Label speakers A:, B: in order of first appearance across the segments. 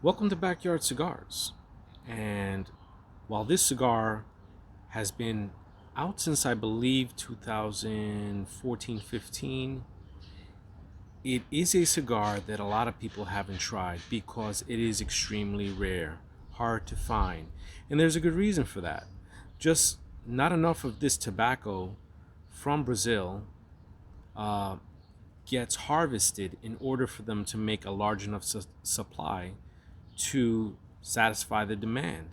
A: Welcome to Backyard Cigars. And while this cigar has been out since I believe 2014-15, it is a cigar that a lot of people haven't tried because it is extremely rare, hard to find. And there's a good reason for that. Just not enough of this tobacco from Brazil uh, gets harvested in order for them to make a large enough supply to satisfy the demand.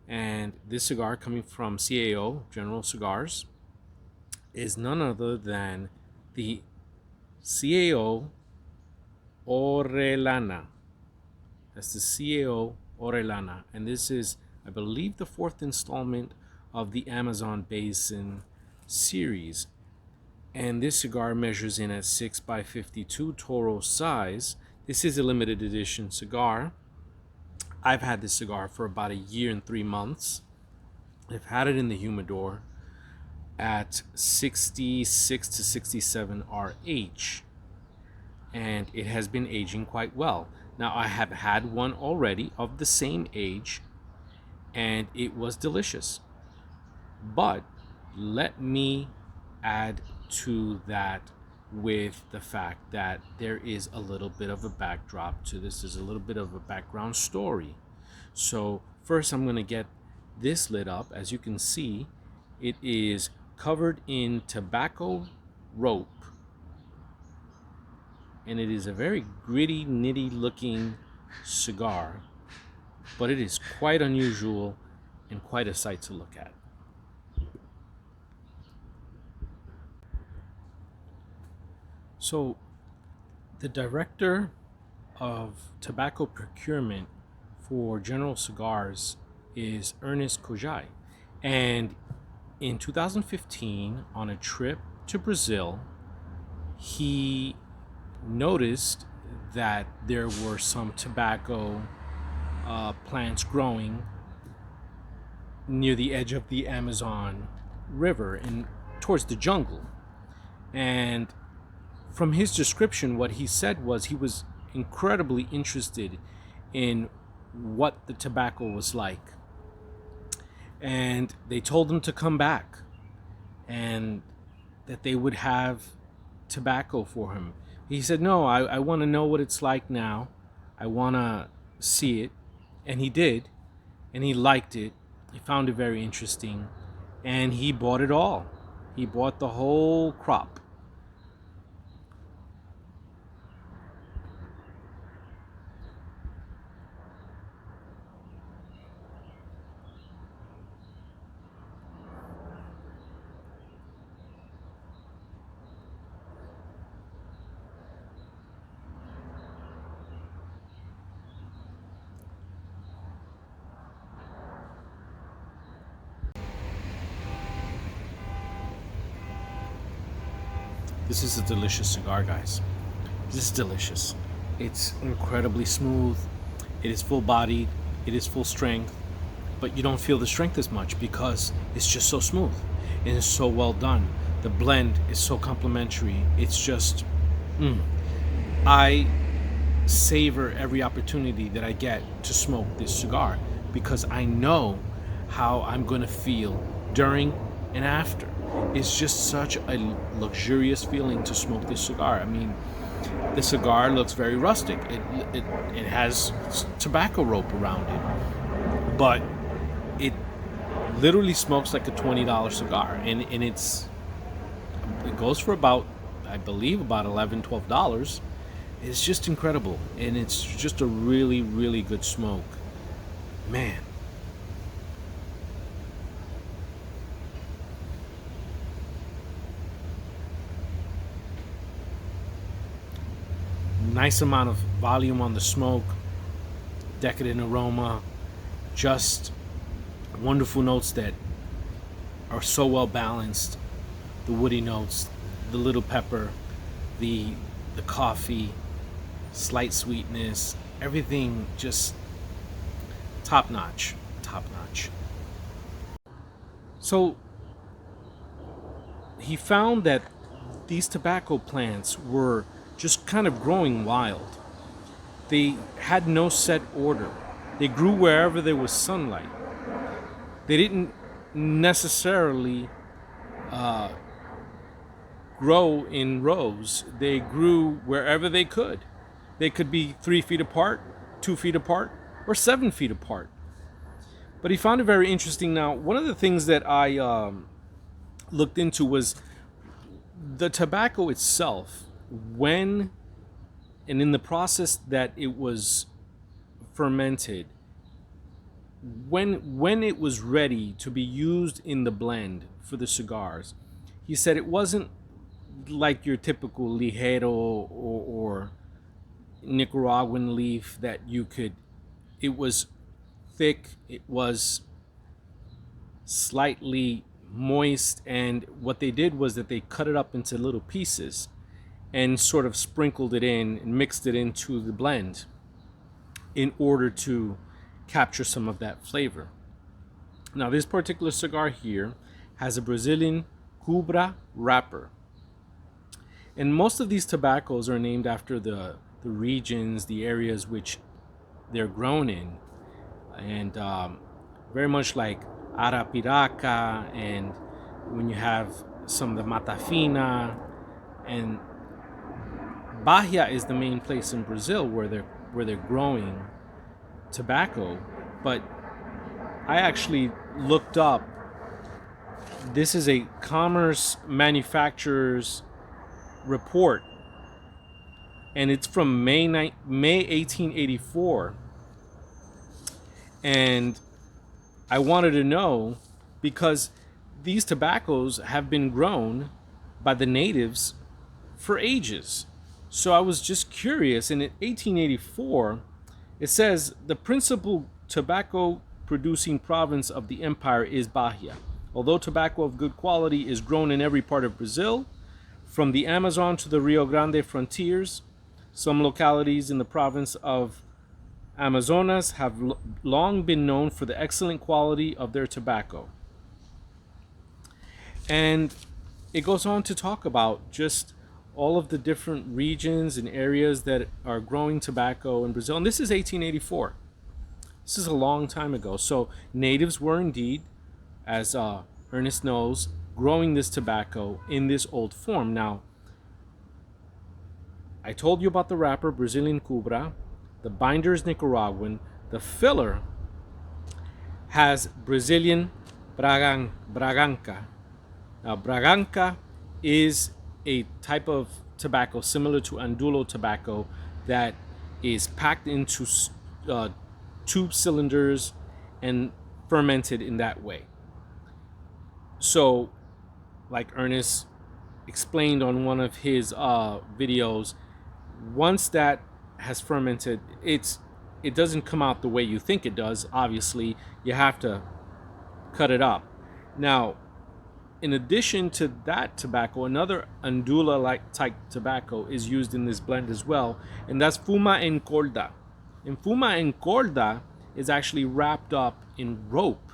A: And this cigar, coming from CAO General Cigars, is none other than the CAO Orellana. That's the CAO Orellana. And this is, I believe, the fourth installment of the Amazon Basin series. And this cigar measures in at 6x52 Toro size. This is a limited edition cigar. I've had this cigar for about a year and 3 months. I've had it in the humidor at 66 to 67 RH, and it has been aging quite well. Now, I have had one already of the same age, and it was delicious. But let me add to that with the fact that there is a little bit of a backdrop to this. There's a little bit of a background story. So first I'm going to get this lit up. As you can see, it is covered in tobacco rope, and it is a very gritty, nitty looking cigar, but it is quite unusual and quite a sight to look at. So the director of tobacco procurement for General Cigars is Ernest Kojai. And in 2015, on a trip to Brazil, he noticed that there were some tobacco plants growing near the edge of the Amazon River and towards the jungle. And from his description, what he said was he was incredibly interested in what the tobacco was like. And they told him to come back and that they would have tobacco for him. He said, no, I want to know what it's like now. I want to see it. And he did. And he liked it. He found it very interesting. And he bought it all. He bought the whole crop. This is a delicious cigar, guys. This is delicious. It's incredibly smooth. It is full bodied. It is full strength. But you don't feel the strength as much because it's just so smooth. And it's so well done. The blend is so complementary. It's just, I savor every opportunity that I get to smoke this cigar because I know how I'm going to feel during and after. It's just such a luxurious feeling to smoke this cigar. I mean, the cigar looks very rustic. It has tobacco rope around it, but it literally smokes like a $20 cigar, and it goes for about, I believe, about $11-12. It's just incredible, and it's just a really, really good smoke, man. Nice amount of volume on the smoke, decadent aroma, just wonderful notes that are so well balanced. The woody notes, the little pepper, the coffee, slight sweetness, everything just top notch, top notch. So he found that these tobacco plants were just kind of growing wild. they had no set order. They grew wherever there was sunlight. They didn't necessarily grow in rows. They grew wherever they could. They could be 3 feet apart, 2 feet apart, or 7 feet apart. But he found it very interesting. Now, one of the things that I looked into was the tobacco itself, when and in the process that it was fermented, when it was ready to be used in the blend for the cigars, he said it wasn't like your typical ligero or Nicaraguan leaf that you could, it was thick, it was slightly moist, and what they did was that they cut it up into little pieces and sort of sprinkled it in and mixed it into the blend in order to capture some of that flavor. Now, this particular cigar here has a Brazilian Cubra wrapper. And most of these tobaccos are named after the regions, the areas which they're grown in. And very much like Arapiraca, and when you have some of the Matafina, and Bahia is the main place in Brazil where they're growing tobacco. But I actually looked up, this is a Commerce Manufacturers report, and it's from May 1884. And I wanted to know because these tobaccos have been grown by the natives for ages. So I was just curious. And in 1884, it says the principal tobacco producing province of the empire is Bahia. Although tobacco of good quality is grown in every part of Brazil, from the Amazon to the Rio Grande frontiers, some localities in the province of Amazonas have long been known for the excellent quality of their tobacco. And it goes on to talk about just all of the different regions and areas that are growing tobacco in Brazil. And this is 1884. This is a long time ago. So natives were indeed, as Ernest knows, growing this tobacco in this old form. Now, I told you about the wrapper, Brazilian Cubra. The binder is Nicaraguan. The filler has Brazilian Braganca. Now, Braganca is a type of tobacco similar to Andulo tobacco that is packed into tube cylinders and fermented in that way. So, like Ernest explained on one of his videos, once that has fermented, it doesn't come out the way you think it does. Obviously, you have to cut it up. Now, in addition to that tobacco, another Andula-like type tobacco is used in this blend as well, and that's Fuma and Corda. And Fuma and Corda is actually wrapped up in rope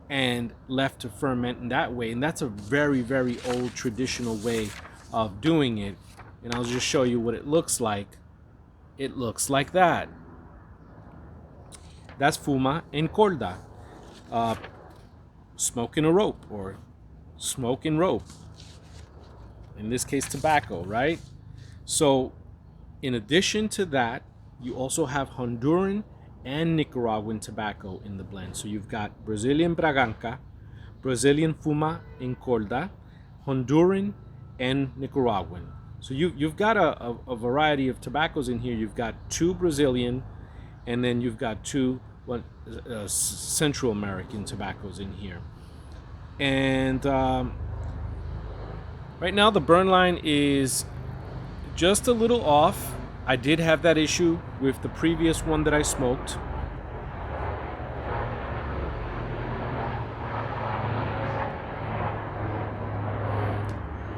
A: and left to ferment in that way. And that's a very, very old traditional way of doing it. And I'll just show you what it looks like. It looks like that. That's Fuma and Corda. Smoking a rope, or smoking rope. In this case, tobacco, right? So, in addition to that, you also have Honduran and Nicaraguan tobacco in the blend. So you've got Brazilian Braganca, Brazilian Fuma and Corda, Honduran, and Nicaraguan. So you've got a variety of tobaccos in here. You've got 2 Brazilian, and then you've got 2 Central American tobaccos in here. And right now the burn line is just a little off. I did have that issue with the previous one that I smoked.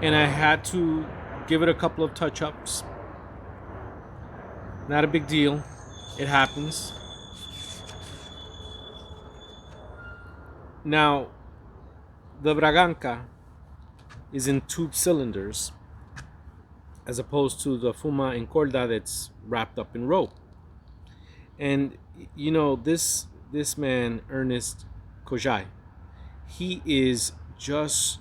A: And I had to give it a couple of touch-ups. Not a big deal. It happens. Now, the Braganca is in tube cylinders, as opposed to the Fuma and Corda that's wrapped up in rope. And you know, this man Ernest Kojai, he is just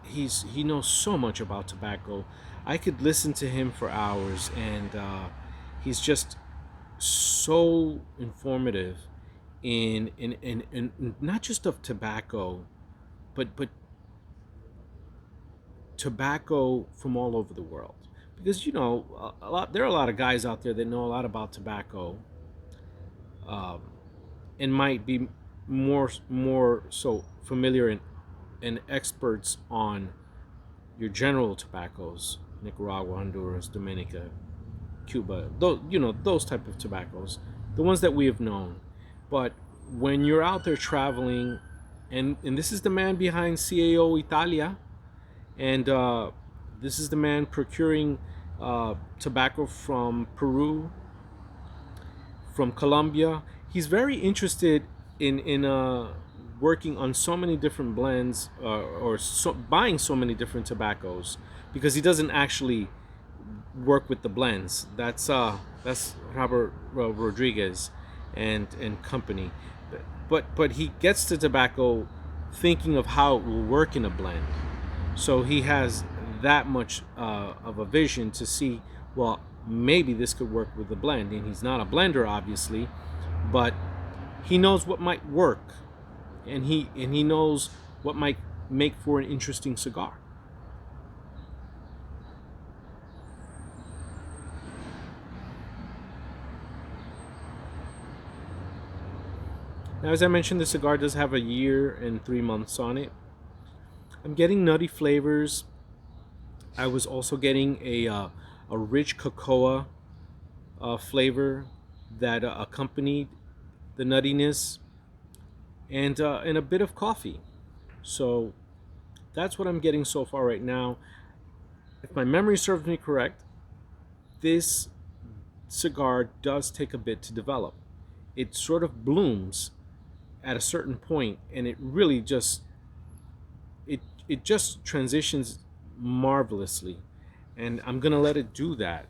A: he knows so much about tobacco. I could listen to him for hours, and he's just so informative in not just of tobacco, but tobacco from all over the world. Because you know, a lot there are a lot of guys out there that know a lot about tobacco, um, and might be more so familiar and experts on your general tobaccos, Nicaragua, Honduras, Dominica, Cuba, those, you know, those type of tobaccos, the ones that we have known. But when you're out there traveling, and this is the man behind CAO Italia, and this is the man procuring tobacco from Peru, from Colombia. He's very interested in working on so many different blends, or buying so many different tobaccos, because he doesn't actually work with the blends. That's Robert Rodriguez and company. But he gets the tobacco thinking of how it will work in a blend. So he has that much of a vision to see, well, maybe this could work with the blend. And he's not a blender, obviously, but he knows what might work, and he knows what might make for an interesting cigar. Now, as I mentioned, the cigar does have a year and 3 months on it. I'm getting nutty flavors. I was also getting a rich cocoa flavor that accompanied the nuttiness, and a bit of coffee. So that's what I'm getting so far right now. If my memory serves me correct, this cigar does take a bit to develop. It sort of blooms at a certain point, and it really just transitions marvelously, and I'm gonna let it do that.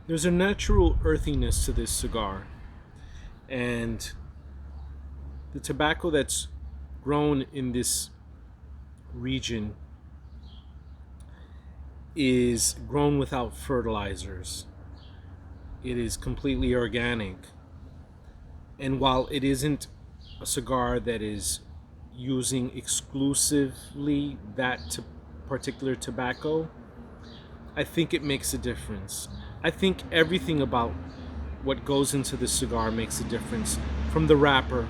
A: There's a natural earthiness to this cigar, and the tobacco that's grown in this region is grown without fertilizers. It is completely organic. And while it isn't a cigar that is using exclusively particular tobacco, I think it makes a difference. I think everything about what goes into the cigar makes a difference, from the wrapper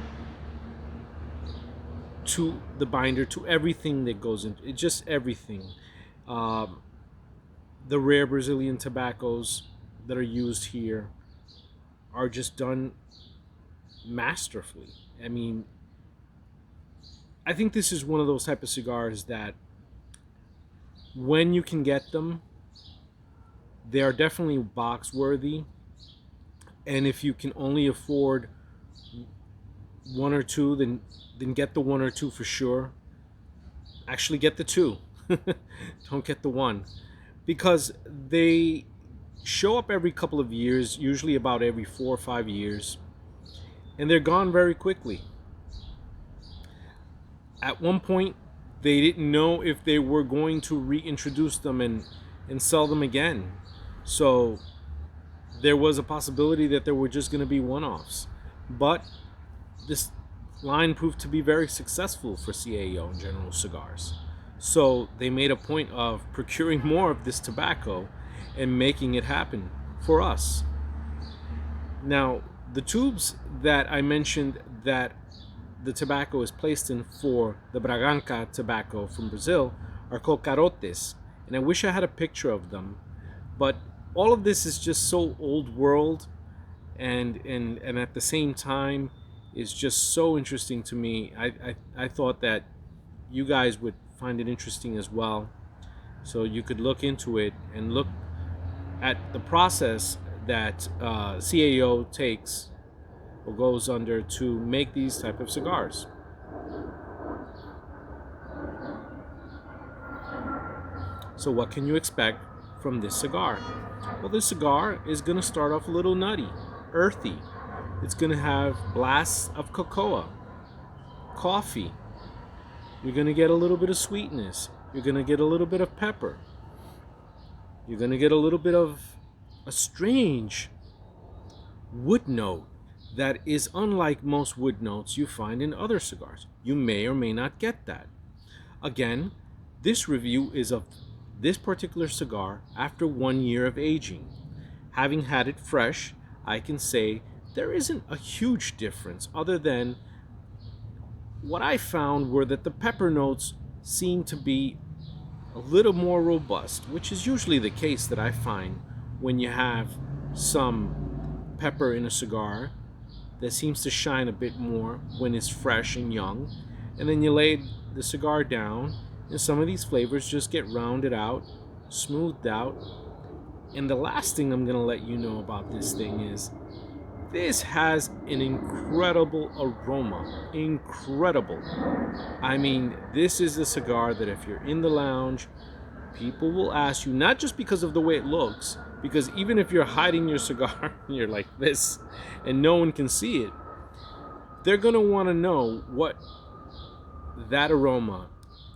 A: to the binder to everything that goes into it, just everything. Um, the rare Brazilian tobaccos that are used here are just done masterfully. I mean, I think this is one of those type of cigars that when you can get them, they are definitely box worthy. And if you can only afford one or two, then get the one or two for sure. Actually, get the two. Don't get the one, because they show up every couple of years, usually about every 4 or 5 years, and they're gone very quickly. At one point, they didn't know if they were going to reintroduce them and sell them again. So there was a possibility that there were just going to be one-offs. But this line proved to be very successful for CAO and General Cigars. So they made a point of procuring more of this tobacco and making it happen for us. Now, the tubes that I mentioned that the tobacco is placed in for the Braganca tobacco from Brazil are called carotes, and I wish I had a picture of them. But all of this is just so old world, and at the same time is just so interesting to me. I thought that you guys would find it interesting as well, so you could look into it and look at the process that CAO takes or goes under to make these type of cigars. So what can you expect from this cigar? Well, this cigar is going to start off a little nutty, earthy. It's going to have blasts of cocoa, coffee. You're going to get a little bit of sweetness. You're going to get a little bit of pepper. You're going to get a little bit of a strange wood note that is unlike most wood notes you find in other cigars. You may or may not get that. Again, this review is of this particular cigar after 1 year of aging. Having had it fresh, I can say there isn't a huge difference, other than what I found were that the pepper notes seem to be a little more robust, which is usually the case that I find when you have some pepper in a cigar that seems to shine a bit more when it's fresh and young. And then you lay the cigar down and some of these flavors just get rounded out, smoothed out. And the last thing I'm going to let you know about this thing is this has an incredible aroma. Incredible. I mean, this is a cigar that if you're in the lounge, people will ask you, not just because of the way it looks, because even if you're hiding your cigar and you're like this and no one can see it, they're going to want to know what that aroma,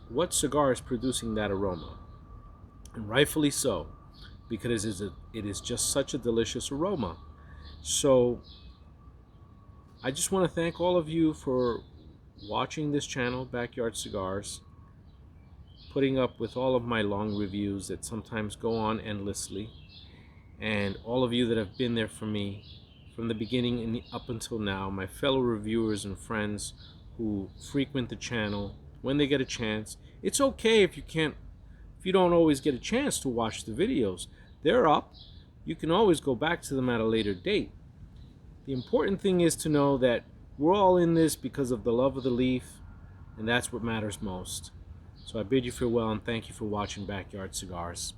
A: what cigar is producing that aroma. And rightfully so, because it is just such a delicious aroma. So I just want to thank all of you for watching this channel, Backyard Cigars, putting up with all of my long reviews that sometimes go on endlessly, and all of you that have been there for me from the beginning and up until now, my fellow reviewers and friends who frequent the channel when they get a chance. It's okay if you don't always get a chance to watch the videos. They're up. You can always go back to them at a later date. The important thing is to know that we're all in this because of the love of the leaf, and that's what matters most. So I bid you farewell and thank you for watching Backyard Cigars.